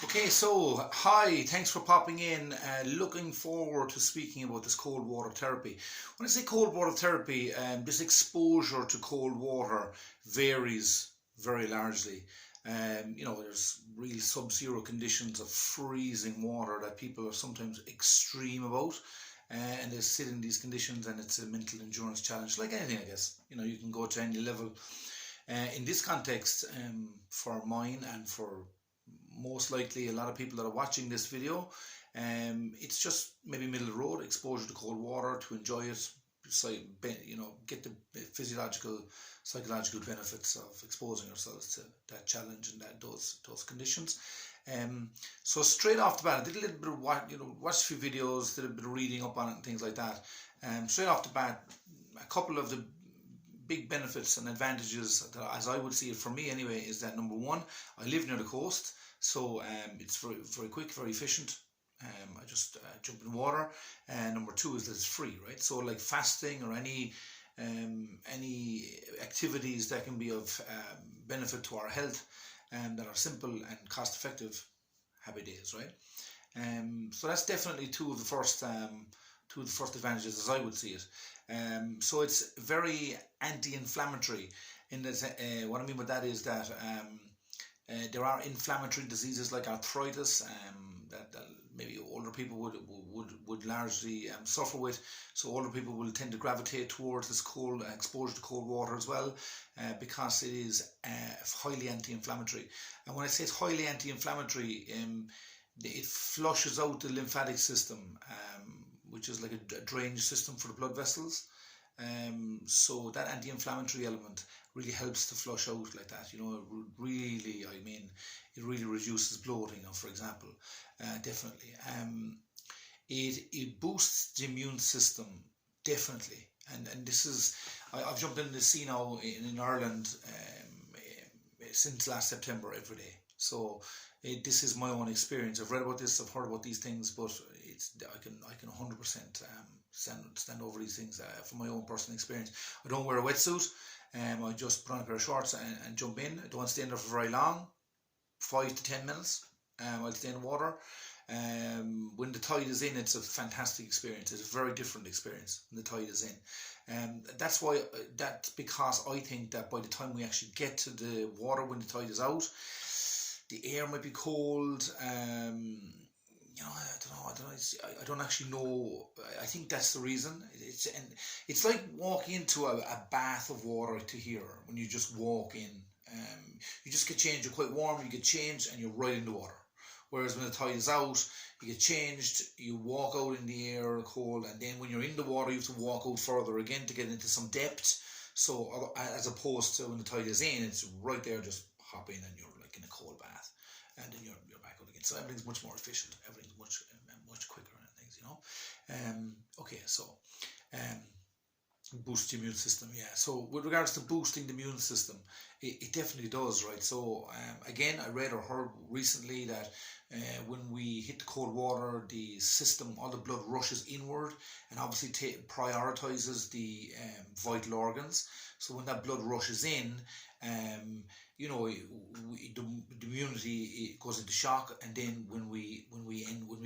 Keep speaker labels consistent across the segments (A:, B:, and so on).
A: Okay, so hi, thanks for popping in. Looking forward to speaking about this cold water therapy. When I say cold water therapy, this exposure to cold water varies very largely. There's real sub-zero conditions of freezing water that people are sometimes extreme about. And they sit in these conditions and it's a mental endurance challenge, like anything, I guess. You can go to any level. In this context, for mine and for most likely a lot of people that are watching this video, it's just maybe middle of the road exposure to cold water to enjoy it, so get the physiological, psychological benefits of exposing ourselves to that challenge and those conditions. So straight off the bat, I did a little bit of watched a few videos, did a bit of reading up on it and things like that. Straight off the bat, a couple of the big benefits and advantages, as I would see it for me anyway, is that number one, I live near the coast, so it's very, very quick, very efficient. I just jump in water. And number two is that it's free, right? So like fasting or any activities that can be of benefit to our health and that are simple and cost effective, happy days, right? So that's definitely two of the first advantages as I would see it. So it's very anti-inflammatory. What I mean by that is that there are inflammatory diseases like arthritis that maybe older people would largely suffer with. So older people will tend to gravitate towards this cold exposure to cold water as well, because it is highly anti-inflammatory. And when I say it's highly anti-inflammatory, it flushes out the lymphatic system, which is like a drainage system for the blood vessels. So that anti-inflammatory element really helps to flush out like that. It really reduces bloating, for example, definitely. It boosts the immune system, definitely. And this is, I've jumped in the sea now in Ireland since last September every day. So this is my own experience. I've read about this, I've heard about these things, but I can 100% stand over these things from my own personal experience. I don't wear a wetsuit. I just put on a pair of shorts and jump in. I don't stay in there for very long, 5 to 10 minutes. I'll stay in water. When the tide is in, it's a fantastic experience. It's a very different experience when the tide is in. That's because I think that by the time we actually get to the water, when the tide is out, the air might be cold. I don't actually know. I think that's the reason. It's like walking into a bath of water to here. When you just walk in, you just get changed. You're quite warm. You get changed, and you're right in the water. Whereas when the tide is out, you get changed. You walk out in the air cold, and then when you're in the water, you have to walk out further again to get into some depth. So as opposed to when the tide is in, it's right there. Just hop in, and you're like in a cold bath, and then you're back out again. So everything's much more efficient. Everything's much quicker and things, Okay, so boost the immune system, yeah. So with regards to boosting the immune system, it definitely does, right? So again, I read or heard recently that when we hit the cold water, the system, all the blood rushes inward and obviously prioritizes the vital organs. So when that blood rushes in, the immunity goes into shock, and then when we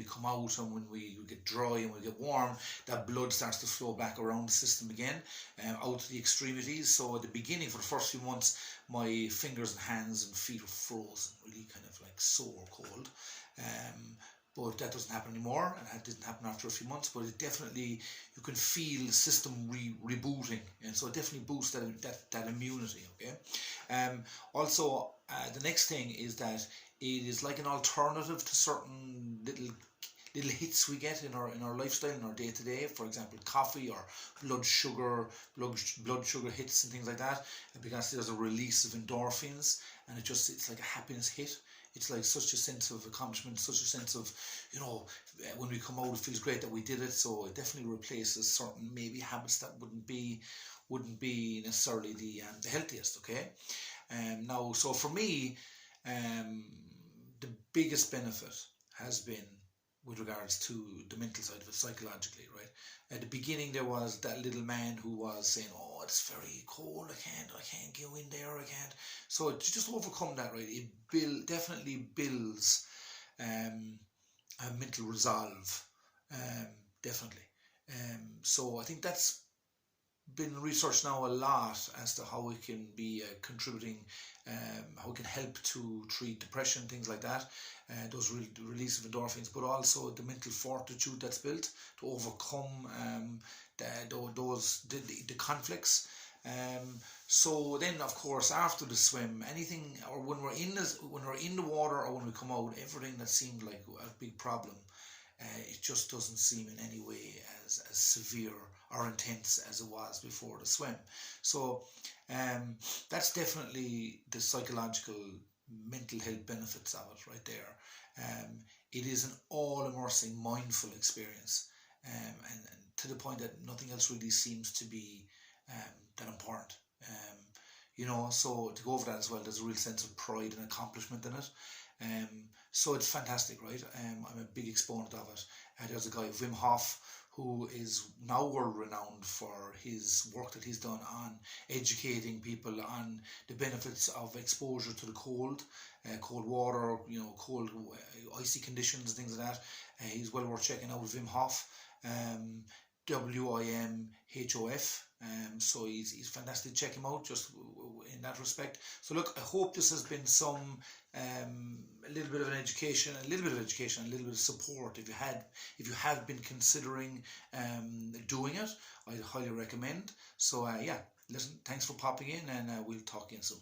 A: come out and when we get dry and we get warm, that blood starts to flow back around the system again, out to the extremities. So at the beginning, for the first few months, my fingers and hands and feet were frozen, really kind of like sore cold. But that doesn't happen anymore, and that didn't happen after a few months. But it definitely, you can feel the system rebooting, and so it definitely boosts that immunity. Okay. Also, the next thing is that it is like an alternative to certain little hits we get in our lifestyle, in our day to day. For example, coffee or blood sugar hits and things like that, because there's a release of endorphins, and it's like a happiness hit. It's like such a sense of accomplishment, such a sense of, when we come out, it feels great that we did it. So it definitely replaces certain maybe habits that wouldn't be necessarily the healthiest. Okay, now, so for me, the biggest benefit has been with regards to the mental side of it, psychologically, right? At the beginning, there was that little man who was saying, "Oh, it's very cold. I can't go in there. I can't." So to just overcome that, right? It definitely builds and mental resolve, definitely. So I think that's been researched now a lot as to how we can be contributing, how we can help to treat depression, things like that, those release of endorphins, but also the mental fortitude that's built to overcome the conflicts. So then, of course, after the swim, anything, or when we're in the water, or when we come out, everything that seemed like a big problem, it just doesn't seem in any way as severe or intense as it was before the swim. So that's definitely the psychological, mental health benefits of it right there. It is an all-immersing, mindful experience, and to the point that nothing else really seems to be that important. So to go over that as well, there's a real sense of pride and accomplishment in it. So it's fantastic, right? I'm a big exponent of it. There's a guy, Wim Hof, who is now world renowned for his work that he's done on educating people on the benefits of exposure to the cold water, cold, icy conditions, things like that. He's well worth checking out, Wim Hof, WIMHOF. So he's fantastic. Check him out just in that respect. So look, I hope this has been some a little bit of education, a little bit of support. If you have been considering doing it, I highly recommend. So listen, thanks for popping in, and we'll talk again soon.